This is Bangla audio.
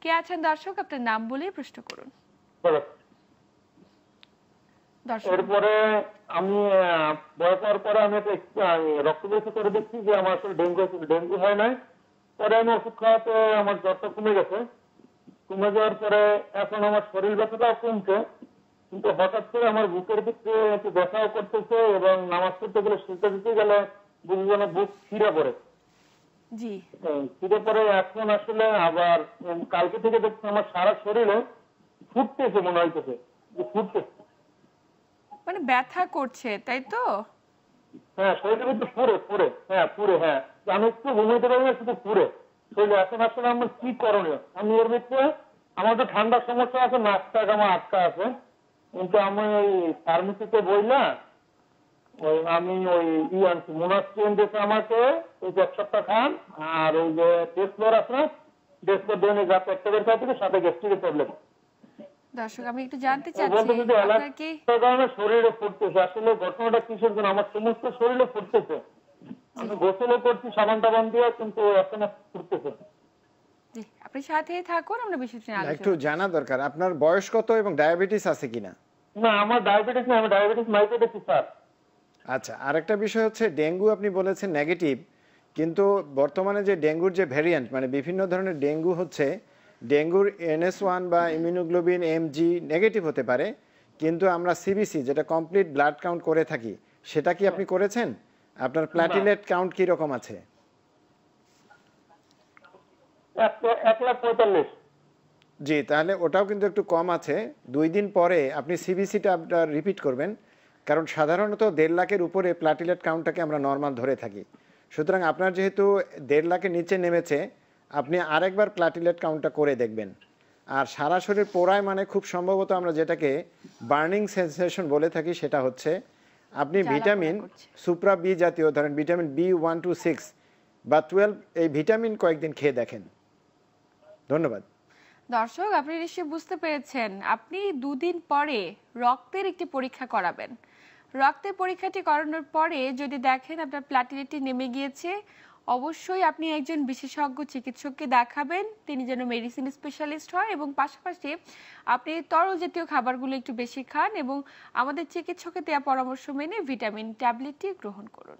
কে আছেন দর্শক, আপনার নাম বলেই প্রশ্ন করুন। এরপরে আমি বয়স হওয়ার পরে আমি রক্ত পরীক্ষা করে দেখছি যে আমার আসলে ডেঙ্গু হয় নাই। পরে আমি ওষুধ খাওয়াতে আমার জ্বরটা কমে গেছে। কমে যাওয়ার পরে এখন আমার শরীর ব্যথাটাও কমছে, কিন্তু হঠাৎ করে আমার বুকের দিকে একটু ব্যথাও করতেছে এবং নামাজ পড়তে গেলে শুতে দিতে গেলে বুক যেন বুক ছিঁড়ে পড়ে। জি, ছিঁড়ে পড়ে এখন আসলে আবার কালকে থেকে দেখছি আমার সারা শরীরে ফুটতেছে, মনে হইতেছে যে ফুটতেছে। মানে ব্যথা করছে তাই তো? হ্যাঁ, শরীরের মধ্যে পুরে হ্যাঁ পুরে, হ্যাঁ আমি একটু ঘুমাইতে পারি না, শুধু পুরে শরীরে। এখন আসলে আমার কি করণীয়? আমি এর ভিতরে আমার তো ঠান্ডার সমস্যা আছে, নাকটা আমার আটকা আছে, কিন্তু আমি ওই ফার্মেসিতে বইলা আমি ওই আনছি মোনাস্ট্রিন দিয়েছে আমাকে, ওই 1 সপ্তাহ খান। আর ওই যে ডেসফ্লোর আছে না, ডেসফ্লোর দৈনিক রাত 1টা বের খাওয়া থেকে সাথে গ্যাস্ট্রিকের ট্যাবলেট। দর্শক আমি একটু জানতে চাচ্ছি আপনার কি কারণে শরীরে ফুটতেছে। আসলে ঘটনাটা কিসের জন্য আমার সমস্ত শরীরে ফুটতেছে? আমি গোসলও করছি সাবান টাবান দিয়ে, কিন্তু এখন ফুটতেছে। জি, আপনি সাথেই থাকুন, আমরা বিষয়টি নিয়ে একটু আলোচনা জানা দরকার আপনার বয়স কত এবং ডায়াবেটিস আছে কিনা। না, আমার ডায়াবেটিস না, আমি ডায়াবেটিস মাইপেটেছি স্যার। আচ্ছা, আরেকটা বিষয় হচ্ছে ডেঙ্গু আপনি বলেছেন নেগেটিভ, কিন্তু বর্তমানে যে ডেঙ্গুর যে ভ্যারিয়েন্ট মানে বিভিন্ন ধরনের ডেঙ্গু হচ্ছে, ডেঙ্গুর NS1 বা ইমিউনোগ্লোবিন MG নেগেটিভ হতে পারে, কিন্তু আমরা সিবিসি যেটা কমপ্লিট ব্লাড কাউন্ট করে থাকি, সেটা কি আপনি করেছেন? আপনার প্ল্যাটিলেট কাউন্ট কি রকম আছে? 1,45,000। জি, তাহলে ওটাও কিন্তু একটু কম আছে। 2 দিন পরে আপনি সিবিসিটা আপনার রিপিট করবেন, কারণ সাধারণত 1.5 লাখের উপরে প্ল্যাটিলেট কাউন্টটাকে আমরা নর্মাল ধরে থাকি। সুতরাং আপনার যেহেতু 1.5 লাখের নিচে নেমেছে, আপনি আরেকবার প্ল্যাটিলেট কাউন্টটা করে দেখবেন। আর সারা শরীর পোড়ায় মানে খুব সম্ভবত আমরা যেটাকে বার্নিং সেন্সেশন বলে থাকি, সেটা হচ্ছে আপনি ভিটামিন সুপ্রা বি জাতীয়, ধরেন ভিটামিন B1 to 6 বা 12, এই ভিটামিন কয়েকদিন খেয়ে দেখেন। ধন্যবাদ। দর্শক আপনি নিশ্চয়ই বুঝতে পেরেছেন, আপনি 2 দিন পরে রক্তের একটি পরীক্ষা করাবেন। রক্তের পরীক্ষাটি করানোর পরে যদি দেখেন আপনার প্ল্যাটিলেটটি নেমে গিয়েছে, অবশ্যই আপনি একজন বিশেষজ্ঞ চিকিৎসককে দেখাবেন, তিনি যেন মেডিসিন স্পেশালিস্ট হয়, এবং পাশাপাশি আপনি তরল জাতীয় খাবারগুলো একটু বেশি খান এবং আমাদের চিকিৎসকের দেওয়া পরামর্শ মেনে ভিটামিন ট্যাবলেটটি গ্রহণ করুন।